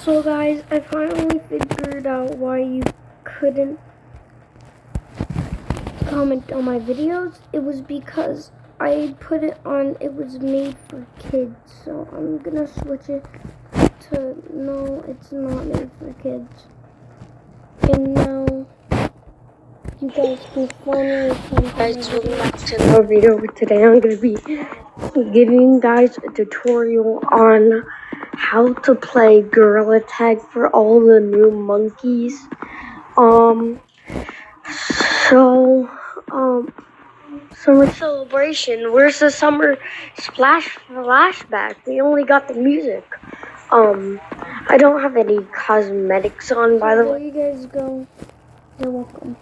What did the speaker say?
So guys, I finally figured out why you couldn't comment on my videos. It was because I put it on, it was made for kids. So I'm gonna switch it to, no, it's not made for kids. And now you guys can finally comment on my Guys, welcome videos. back to another video. Today I'm going to be giving you guys a tutorial on how to play Gorilla Tag for all the new monkeys. Summer celebration. Where's the summer splash flashback? We only got the music. I don't have any cosmetics on, by the There way. you guys go. You're welcome.